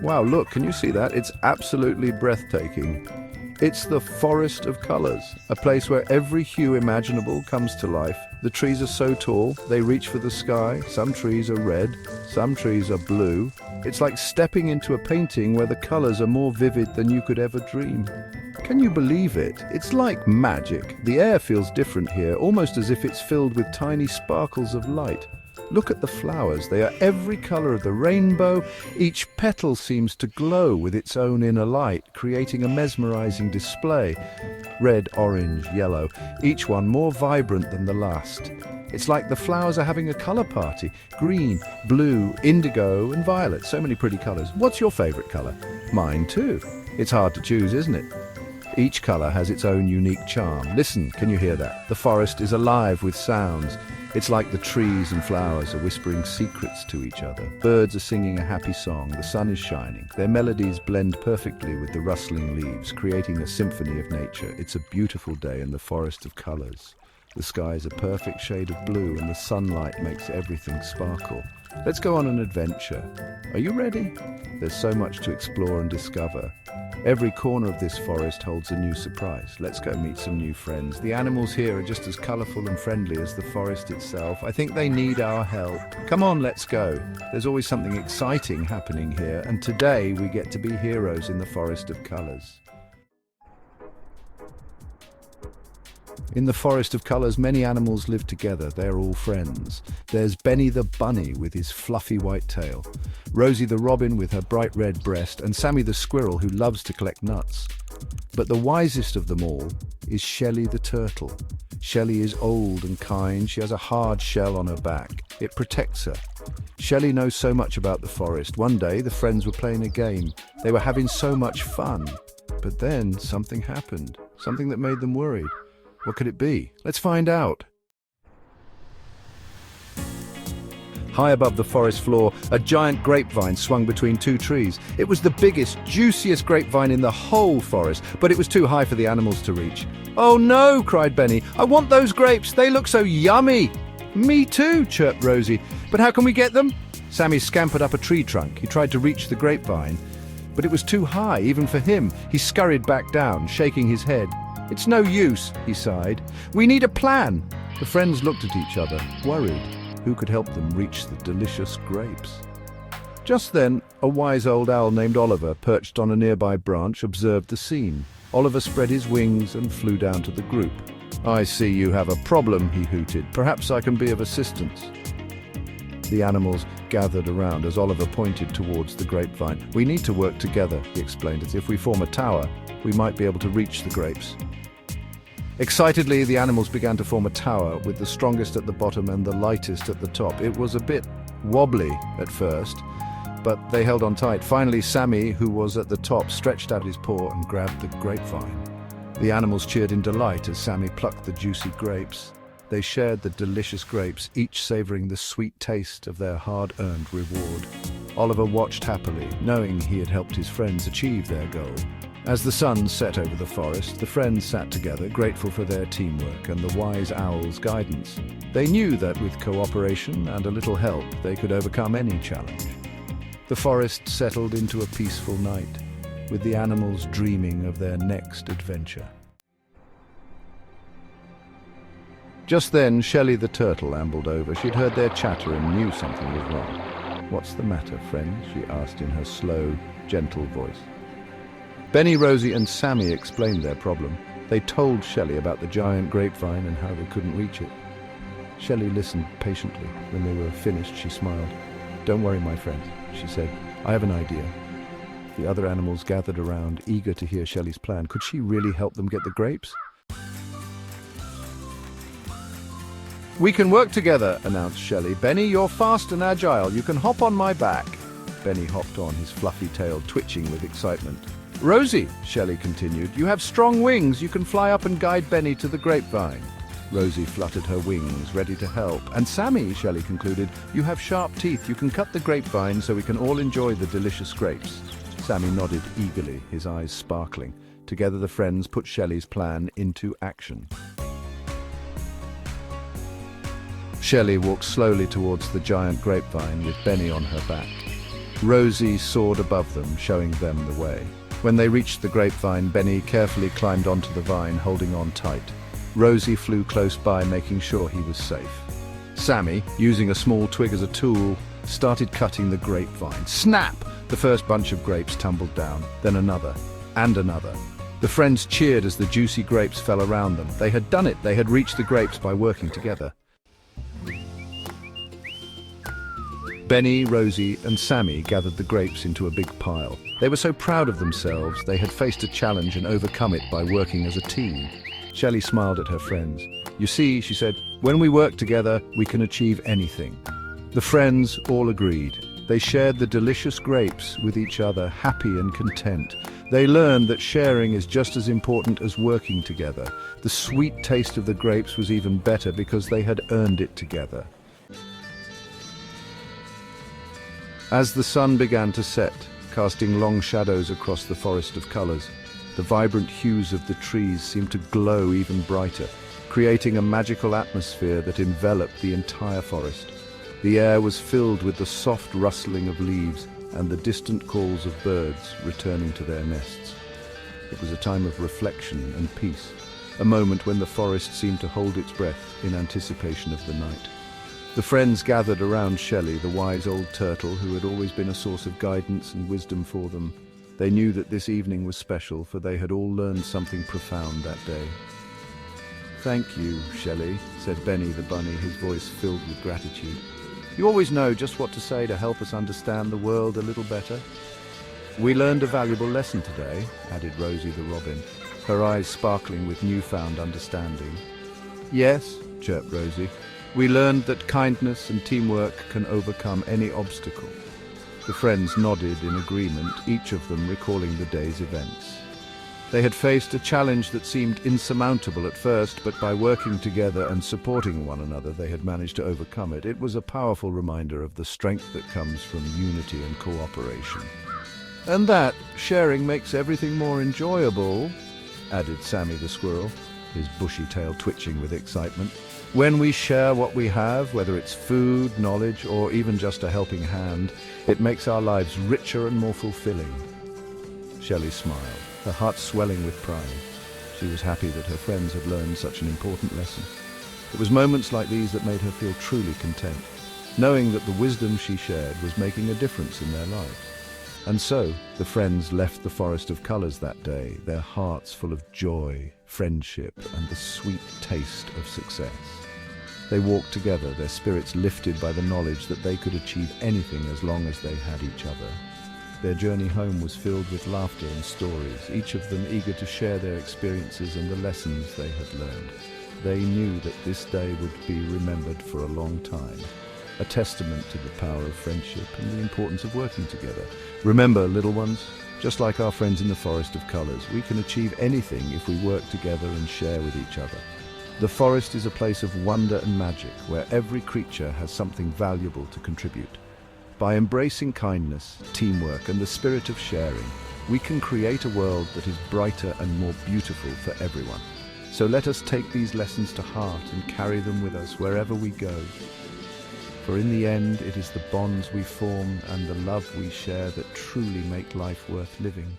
Wow, look, can you see that? It's absolutely breathtaking. It's the Forest of Colors, a place where every hue imaginable comes to life. The trees are so tall, they reach for the sky. Some trees are red, some trees are blue. It's like stepping into a painting where the colors are more vivid than you could ever dream. Can you believe it? It's like magic. The air feels different here, almost as if it's filled with tiny sparkles of light. Look at the flowers. They are every color of the rainbow. Each petal seems to glow with its own inner light, creating a mesmerizing display. Red, orange, yellow, each one more vibrant than the last. It's like the flowers are having a color party. Green, blue, indigo, and violet. So many pretty colors. What's your favorite color? Mine too. It's hard to choose, isn't it? Each color has its own unique charm. Listen, can you hear that? The forest is alive with sounds. It's like the trees and flowers are whispering secrets to each other. Birds are singing a happy song. The sun is shining. Their melodies blend perfectly with the rustling leaves, creating a symphony of nature. It's a beautiful day in the forest of colors. The sky is a perfect shade of blue and the sunlight makes everything sparkle. Let's go on an adventure. Are you ready? There's so much to explore and discover. Every corner of this forest holds a new surprise. Let's go meet some new friends. The animals here are just as colorful and friendly as the forest itself. I think they need our help. Come on, let's go. There's always something exciting happening here, and today we get to be heroes in the forest of colors. In the forest of colors, many animals live together. They're all friends. There's Benny the bunny with his fluffy white tail, Rosie the robin with her bright red breast, and Sammy the squirrel who loves to collect nuts. But the wisest of them all is Shelley the turtle. Shelley is old and kind. She has a hard shell on her back. It protects her. Shelley knows so much about the forest. One day, the friends were playing a game. They were having so much fun. But then something happened, something that made them worried. What could it be? Let's find out. High above the forest floor, a giant grapevine swung between two trees. It was the biggest, juiciest grapevine in the whole forest, but it was too high for the animals to reach. "Oh no!" cried Benny. "I want those grapes! They look so yummy!" "Me too!" chirped Rosie. "But how can we get them?" Sammy scampered up a tree trunk. He tried to reach the grapevine, but it was too high, even for him. He scurried back down, shaking his head. "It's no use," he sighed. "We need a plan." The friends looked at each other, worried. Who could help them reach the delicious grapes? Just then, a wise old owl named Oliver, perched on a nearby branch, observed the scene. Oliver spread his wings and flew down to the group. "I see you have a problem," he hooted. "Perhaps I can be of assistance." The animals gathered around as Oliver pointed towards the grapevine. "We need to work together," he explained, "as if we form a tower, we might be able to reach the grapes." Excitedly, the animals began to form a tower, with the strongest at the bottom and the lightest at the top. It was a bit wobbly at first, but they held on tight. Finally, Sammy, who was at the top, stretched out his paw and grabbed the grapevine. The animals cheered in delight as Sammy plucked the juicy grapes. They shared the delicious grapes, each savoring the sweet taste of their hard-earned reward. Oliver watched happily, knowing he had helped his friends achieve their goal. As the sun set over the forest, the friends sat together, grateful for their teamwork and the wise owl's guidance. They knew that with cooperation and a little help, they could overcome any challenge. The forest settled into a peaceful night, with the animals dreaming of their next adventure. Just then, Shelley the turtle ambled over. She'd heard their chatter and knew something was wrong. "What's the matter, friends?" she asked in her slow, gentle voice. Benny, Rosie and Sammy explained their problem. They told Shelley about the giant grapevine and how they couldn't reach it. Shelley listened patiently. When they were finished, she smiled. "Don't worry, my friends," she said. "I have an idea." The other animals gathered around, eager to hear Shelley's plan. Could she really help them get the grapes? "We can work together," announced Shelley. "Benny, you're fast and agile. You can hop on my back." Benny hopped on, his fluffy tail twitching with excitement. "Rosie," Shelley continued, "you have strong wings. You can fly up and guide Benny to the grapevine." Rosie fluttered her wings, ready to help. "And Sammy," Shelley concluded, "you have sharp teeth. You can cut the grapevine so we can all enjoy the delicious grapes." Sammy nodded eagerly, his eyes sparkling. Together the friends put Shelley's plan into action. Shelley walked slowly towards the giant grapevine with Benny on her back. Rosie soared above them, showing them the way. When they reached the grapevine, Benny carefully climbed onto the vine, holding on tight. Rosie flew close by, making sure he was safe. Sammy, using a small twig as a tool, started cutting the grapevine. Snap! The first bunch of grapes tumbled down, then another, and another. The friends cheered as the juicy grapes fell around them. They had done it. They had reached the grapes by working together. Benny, Rosie, and Sammy gathered the grapes into a big pile. They were so proud of themselves. They had faced a challenge and overcome it by working as a team. Shelley smiled at her friends. "You see," she said, "when we work together, we can achieve anything." The friends all agreed. They shared the delicious grapes with each other, happy and content. They learned that sharing is just as important as working together. The sweet taste of the grapes was even better because they had earned it together. As the sun began to set, casting long shadows across the forest of colors, the vibrant hues of the trees seemed to glow even brighter, creating a magical atmosphere that enveloped the entire forest. The air was filled with the soft rustling of leaves and the distant calls of birds returning to their nests. It was a time of reflection and peace, a moment when the forest seemed to hold its breath in anticipation of the night. The friends gathered around Shelley, the wise old turtle who had always been a source of guidance and wisdom for them. They knew that this evening was special, for they had all learned something profound that day. "Thank you, Shelley," said Benny the bunny, his voice filled with gratitude. "You always know just what to say to help us understand the world a little better." "We learned a valuable lesson today," added Rosie the robin, her eyes sparkling with newfound understanding. "Yes," chirped Rosie. "We learned that kindness and teamwork can overcome any obstacle." The friends nodded in agreement, each of them recalling the day's events. They had faced a challenge that seemed insurmountable at first, but by working together and supporting one another, they had managed to overcome it. It was a powerful reminder of the strength that comes from unity and cooperation. "And that sharing makes everything more enjoyable," added Sammy the squirrel, his bushy tail twitching with excitement. "When we share what we have, whether it's food, knowledge, or even just a helping hand, it makes our lives richer and more fulfilling." Shelley smiled, her heart swelling with pride. She was happy that her friends had learned such an important lesson. It was moments like these that made her feel truly content, knowing that the wisdom she shared was making a difference in their lives. And so, the friends left the Forest of Colors that day, their hearts full of joy, friendship, and the sweet taste of success. They walked together, their spirits lifted by the knowledge that they could achieve anything as long as they had each other. Their journey home was filled with laughter and stories, each of them eager to share their experiences and the lessons they had learned. They knew that this day would be remembered for a long time, a testament to the power of friendship and the importance of working together. Remember, little ones, just like our friends in the Forest of Colors, we can achieve anything if we work together and share with each other. The forest is a place of wonder and magic, where every creature has something valuable to contribute. By embracing kindness, teamwork, and the spirit of sharing, we can create a world that is brighter and more beautiful for everyone. So let us take these lessons to heart and carry them with us wherever we go. For in the end, it is the bonds we form and the love we share that truly make life worth living.